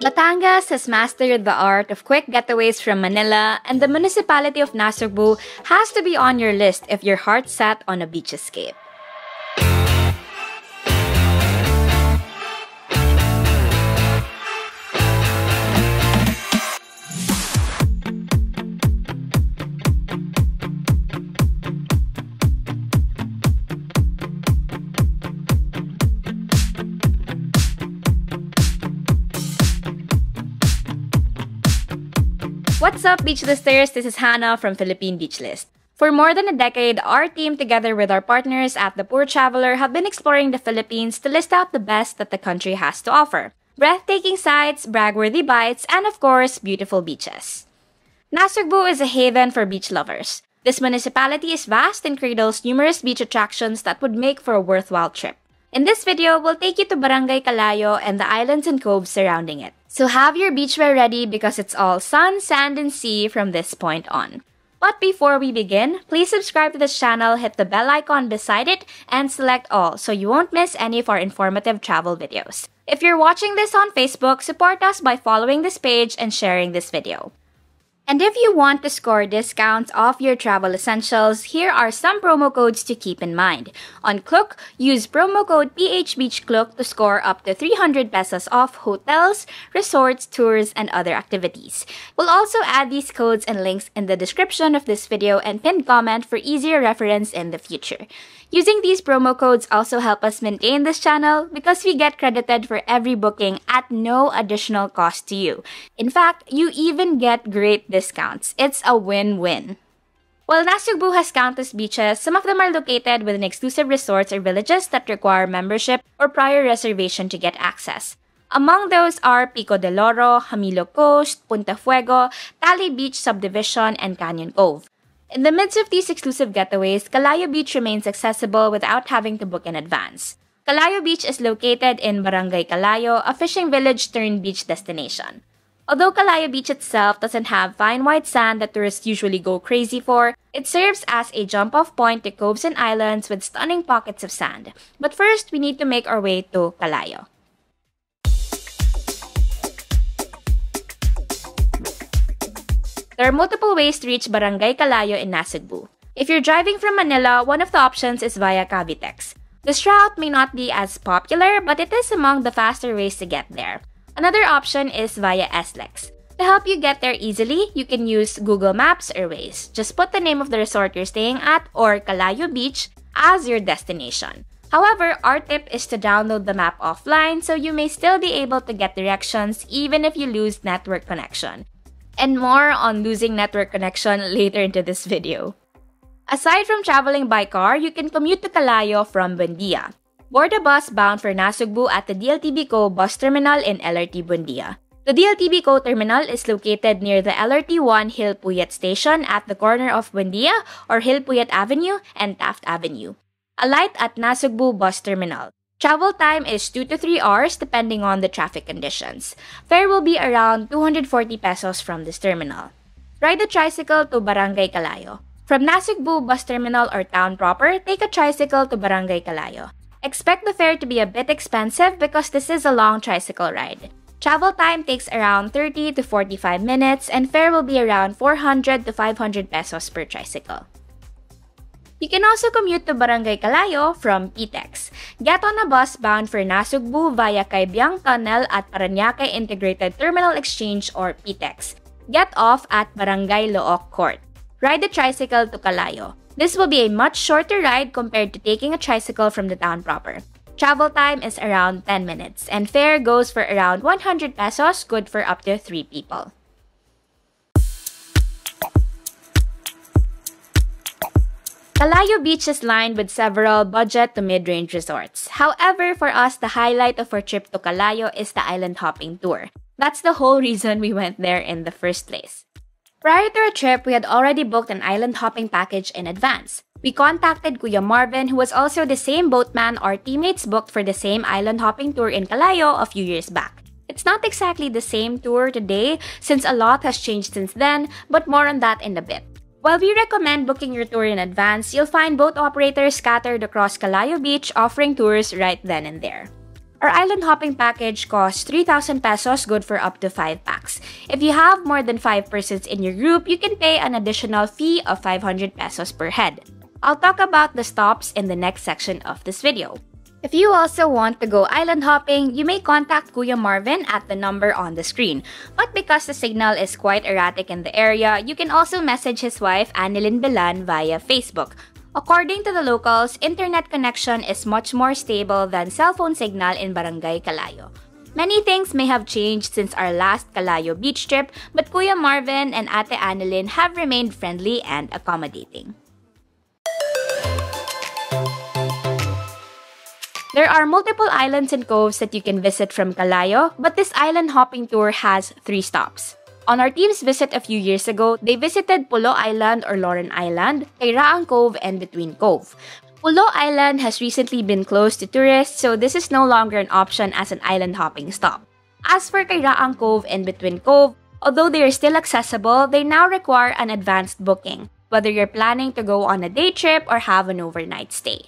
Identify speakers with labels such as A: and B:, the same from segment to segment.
A: Batangas has mastered the art of quick getaways from Manila, and the municipality of Nasugbu has to be on your list if your heart's set on a beach escape. What's up, beach listers? This is Hannah from Philippine Beach List. For more than a decade, our team, together with our partners at The Poor Traveler, have been exploring the Philippines to list out the best that the country has to offer. Breathtaking sights, brag-worthy bites, and of course, beautiful beaches. Nasugbu is a haven for beach lovers. This municipality is vast and cradles numerous beach attractions that would make for a worthwhile trip. In this video, we'll take you to Barangay Calayo and the islands and coves surrounding it. So have your beachwear ready because it's all sun, sand, and sea from this point on. But before we begin, please subscribe to this channel, hit the bell icon beside it, and select all so you won't miss any of our informative travel videos. If you're watching this on Facebook, support us by following this page and sharing this video. And if you want to score discounts off your travel essentials, here are some promo codes to keep in mind. On Klook, use promo code PHBeachKlook to score up to 300 pesos off hotels, resorts, tours, and other activities. We'll also add these codes and links in the description of this video and pinned comment for easier reference in the future. Using these promo codes also help us maintain this channel because we get credited for every booking at no additional cost to you. In fact, you even get great discounts. It's a win-win. While Nasugbu has countless beaches, some of them are located within exclusive resorts or villages that require membership or prior reservation to get access. Among those are Pico del Oro, Jamilo Coast, Punta Fuego, Tali Beach Subdivision, and Canyon Cove. In the midst of these exclusive getaways, Calayo Beach remains accessible without having to book in advance. Calayo Beach is located in Barangay Calayo, a fishing village turned beach destination. Although Calayo Beach itself doesn't have fine white sand that tourists usually go crazy for, it serves as a jump-off point to coves and islands with stunning pockets of sand. But first, we need to make our way to Calayo. There are multiple ways to reach Barangay Calayo in Nasugbu. If you're driving from Manila, one of the options is via Cavitex. This route may not be as popular, but it is among the faster ways to get there. Another option is via SLEX. To help you get there easily, you can use Google Maps or Waze. Just put the name of the resort you're staying at or Calayo Beach as your destination. However, our tip is to download the map offline so you may still be able to get directions even if you lose network connection. And more on losing network connection later into this video. Aside from traveling by car, you can commute to Calayo from Buendia. Board a bus bound for Nasugbu at the DLTB-Co bus terminal in LRT Buendia. The DLTB-Co terminal is located near the LRT-1 Hill Puyat station at the corner of Buendia or Hill Puyat Avenue and Taft Avenue. Alight at Nasugbu bus terminal. Travel time is 2 to 3 hours depending on the traffic conditions. Fare will be around 240 pesos from this terminal. Ride a tricycle to Barangay Calayo. From Nasugbu bus terminal or town proper, take a tricycle to Barangay Calayo. Expect the fare to be a bit expensive because this is a long tricycle ride. Travel time takes around 30 to 45 minutes and fare will be around 400 to 500 pesos per tricycle. You can also commute to Barangay Calayo from PTEX. Get on a bus bound for Nasugbu via Caybiang Tunnel at Parañaque Integrated Terminal Exchange or PTEX. Get off at Barangay Looc Court. Ride the tricycle to Calayo. This will be a much shorter ride compared to taking a tricycle from the town proper. Travel time is around 10 minutes and fare goes for around 100 pesos, good for up to 3 people. Calayo Beach is lined with several budget to mid-range resorts. However, for us, the highlight of our trip to Calayo is the island hopping tour. That's the whole reason we went there in the first place. Prior to our trip, we had already booked an island hopping package in advance. We contacted Kuya Marvin, who was also the same boatman our teammates booked for the same island hopping tour in Calayo a few years back. It's not exactly the same tour today since a lot has changed since then, but more on that in a bit. While we recommend booking your tour in advance, you'll find boat operators scattered across Calayo Beach offering tours right then and there. Our island hopping package costs 3,000 pesos, good for up to 5 packs. If you have more than 5 persons in your group, you can pay an additional fee of 500 pesos per head. I'll talk about the stops in the next section of this video. If you also want to go island hopping, you may contact Kuya Marvin at the number on the screen. But because the signal is quite erratic in the area, you can also message his wife Annalyn Belan via Facebook. According to the locals, internet connection is much more stable than cell phone signal in Barangay Calayo. Many things may have changed since our last Calayo beach trip, but Kuya Marvin and Ate Annalyn have remained friendly and accommodating. There are multiple islands and coves that you can visit from Calayo, but this island hopping tour has 3 stops. On our team's visit a few years ago, they visited Pulo Island or Loren Island, Kairaang Cove, and Between Cove. Pulo Island has recently been closed to tourists, so this is no longer an option as an island hopping stop. As for Kairaang Cove and Between Cove, although they are still accessible, they now require an advanced booking, whether you're planning to go on a day trip or have an overnight stay.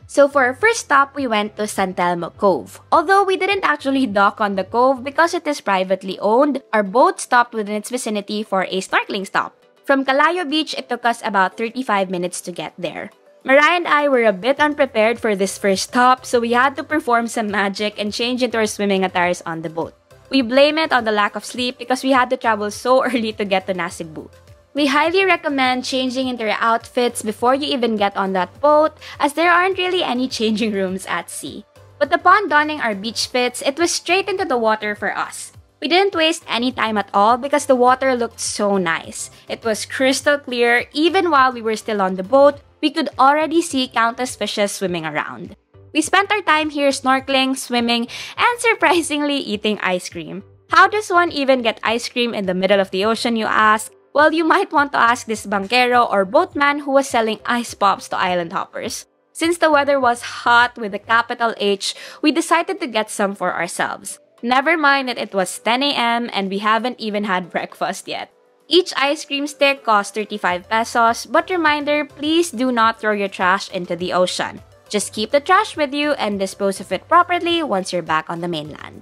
A: So for our first stop, we went to San Telmo Cove. Although we didn't actually dock on the cove because it is privately owned, our boat stopped within its vicinity for a snorkeling stop. From Calayo Beach, it took us about 35 minutes to get there. Mariah and I were a bit unprepared for this first stop, so we had to perform some magic and change into our swimming attires on the boat. We blame it on the lack of sleep because we had to travel so early to get to Nasugbu. We highly recommend changing into your outfits before you even get on that boat, as there aren't really any changing rooms at sea. But upon donning our beach fits, it was straight into the water for us. We didn't waste any time at all because the water looked so nice. It was crystal clear. Even while we were still on the boat, we could already see countless fishes swimming around. We spent our time here snorkeling, swimming, and surprisingly eating ice cream. How does one even get ice cream in the middle of the ocean, you ask? Well, you might want to ask this banquero or boatman who was selling ice pops to island hoppers. Since the weather was hot with a capital H, we decided to get some for ourselves. Never mind that it was 10 a.m. and we haven't even had breakfast yet. Each ice cream stick cost 35 pesos, but reminder, please do not throw your trash into the ocean. Just keep the trash with you and dispose of it properly once you're back on the mainland.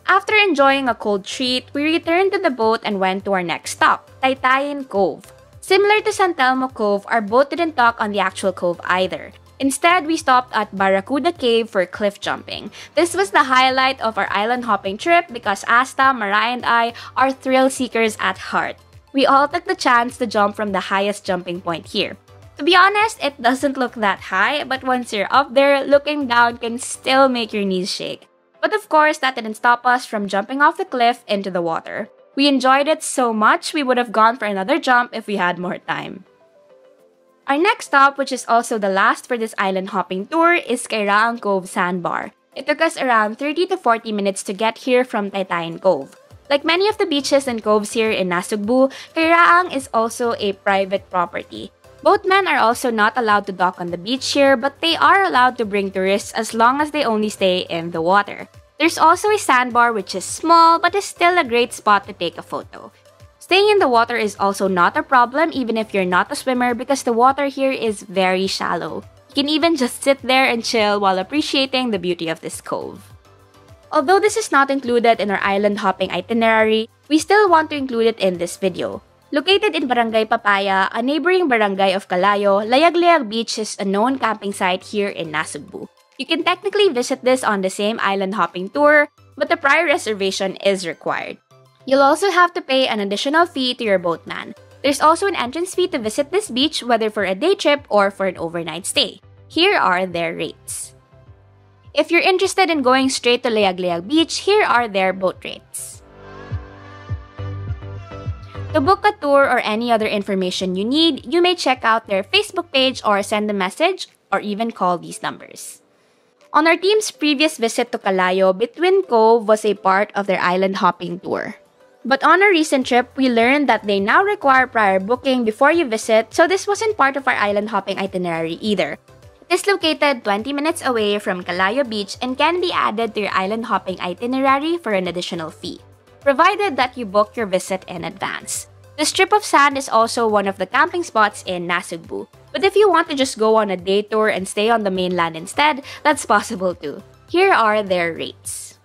A: After enjoying a cold treat, we returned to the boat and went to our next stop, Taytayin Cove. Similar to San Telmo Cove, our boat didn't dock on the actual cove either. Instead, we stopped at Barracuda Cave for cliff jumping. This was the highlight of our island hopping trip because Asta, Mariah, and I are thrill seekers at heart. We all took the chance to jump from the highest jumping point here. To be honest, it doesn't look that high, but once you're up there, looking down can still make your knees shake. But of course, that didn't stop us from jumping off the cliff into the water. We enjoyed it so much, we would have gone for another jump if we had more time. Our next stop, which is also the last for this island hopping tour, is Kairaang Cove Sandbar. It took us around 30 to 40 minutes to get here from Taytayin Cove. Like many of the beaches and coves here in Nasugbu, Kairaang is also a private property. Boatmen are also not allowed to dock on the beach here, but they are allowed to bring tourists as long as they only stay in the water. There's also a sandbar which is small but is still a great spot to take a photo. Staying in the water is also not a problem even if you're not a swimmer because the water here is very shallow. You can even just sit there and chill while appreciating the beauty of this cove. Although this is not included in our island hopping itinerary, we still want to include it in this video. Located in Barangay Papaya, a neighboring barangay of Calayo, Layag-Layag Beach is a known camping site here in Nasugbu. You can technically visit this on the same island hopping tour, but a prior reservation is required. You'll also have to pay an additional fee to your boatman. There's also an entrance fee to visit this beach, whether for a day trip or for an overnight stay. Here are their rates. If you're interested in going straight to Layag-Layag Beach, here are their boat rates. To book a tour or any other information you need, you may check out their Facebook page or send a message or even call these numbers. On our team's previous visit to Calayo, Between Cove was a part of their island hopping tour. But on a recent trip, we learned that they now require prior booking before you visit, so this wasn't part of our island hopping itinerary either. It is located 20 minutes away from Calayo Beach and can be added to your island hopping itinerary for an additional fee, provided that you book your visit in advance. The strip of sand is also one of the camping spots in Nasugbu, but if you want to just go on a day tour and stay on the mainland instead, that's possible too. here are their rates.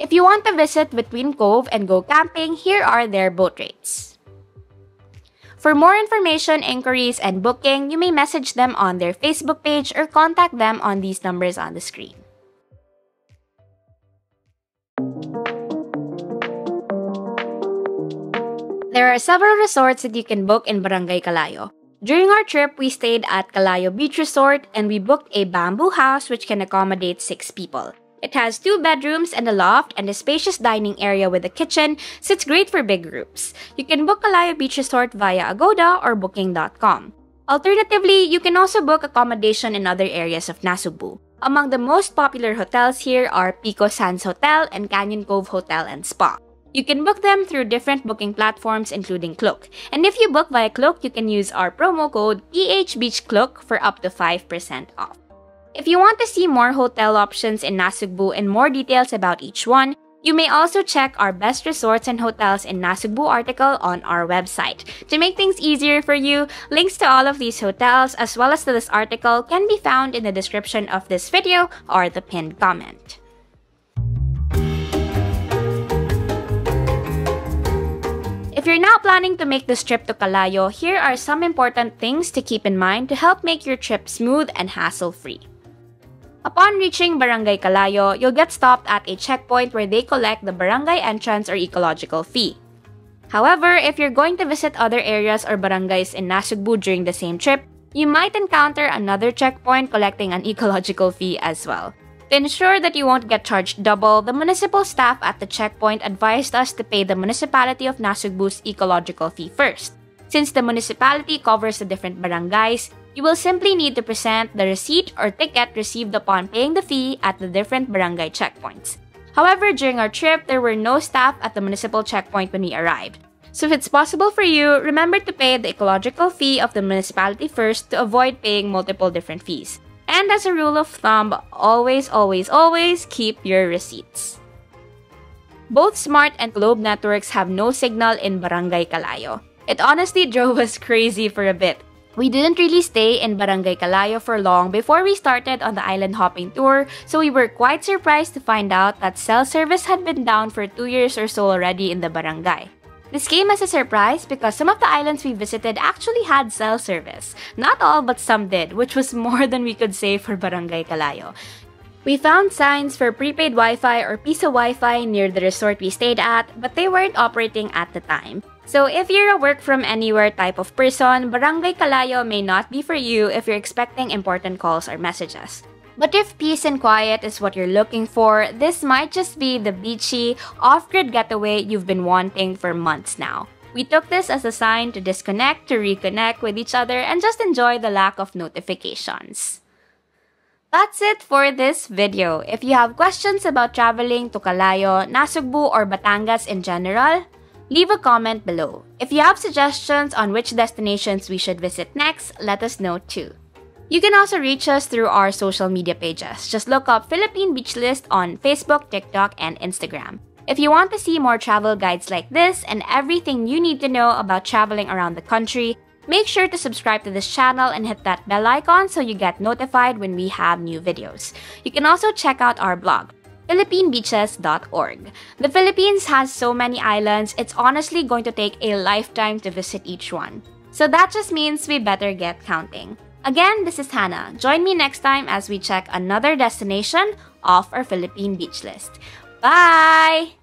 A: If you want to visit Between Cove and go camping, here are their boat rates. For more information, inquiries, and booking, you may message them on their Facebook page or contact them on these numbers on the screen. There are several resorts that you can book in Barangay Calayo. During our trip, we stayed at Calayo Beach Resort and we booked a bamboo house which can accommodate 6 people. It has 2 bedrooms and a loft and a spacious dining area with a kitchen, so it's great for big groups. You can book Calayo Beach Resort via Agoda or Booking.com. Alternatively, you can also book accommodation in other areas of Nasugbu. Among the most popular hotels here are Pico Sands Hotel and Canyon Cove Hotel and Spa. You can book them through different booking platforms including Klook. And if you book via Klook, you can use our promo code PHBeachKlook for up to 5% off. If you want to see more hotel options in Nasugbu and more details about each one, you may also check our best resorts and hotels in Nasugbu article on our website. To make things easier for you, links to all of these hotels as well as to this article can be found in the description of this video or the pinned comment. If you're now planning to make this trip to Calayo, here are some important things to keep in mind to help make your trip smooth and hassle-free. Upon reaching Barangay Calayo, you'll get stopped at a checkpoint where they collect the barangay entrance or ecological fee. However, if you're going to visit other areas or barangays in Nasugbu during the same trip, you might encounter another checkpoint collecting an ecological fee as well. To ensure that you won't get charged double, the municipal staff at the checkpoint advised us to pay the municipality of Nasugbu's ecological fee first. Since the municipality covers the different barangays, you will simply need to present the receipt or ticket received upon paying the fee at the different barangay checkpoints. However, during our trip, there were no staff at the municipal checkpoint when we arrived. So if it's possible for you, remember to pay the ecological fee of the municipality first to avoid paying multiple different fees. And as a rule of thumb, always keep your receipts. Both Smart and Globe networks have no signal in Barangay Calayo. It honestly drove us crazy for a bit. We didn't really stay in Barangay Calayo for long before we started on the island hopping tour, so we were quite surprised to find out that cell service had been down for 2 years or so already in the barangay. This came as a surprise because some of the islands we visited actually had cell service. Not all, but some did, which was more than we could say for Barangay Calayo. We found signs for prepaid Wi-Fi or Piso Wi-Fi near the resort we stayed at, but they weren't operating at the time. So if you're a work-from-anywhere type of person, Barangay Calayo may not be for you if you're expecting important calls or messages. But if peace and quiet is what you're looking for, this might just be the beachy, off-grid getaway you've been wanting for months now. We took this as a sign to disconnect, to reconnect with each other, and just enjoy the lack of notifications. That's it for this video. If you have questions about traveling to Calayo, Nasugbu, or Batangas in general, leave a comment below. If you have suggestions on which destinations we should visit next, let us know too. You can also reach us through our social media pages. Just look up Philippine Beach List on Facebook, TikTok, and Instagram. If you want to see more travel guides like this and everything you need to know about traveling around the country, make sure to subscribe to this channel and hit that bell icon so you get notified when we have new videos. You can also check out our blog, philippinebeaches.org. The Philippines has so many islands, it's honestly going to take a lifetime to visit each one. So that just means we better get counting. Again, this is Hannah. Join me next time as we check another destination off our Philippine Beach List. Bye!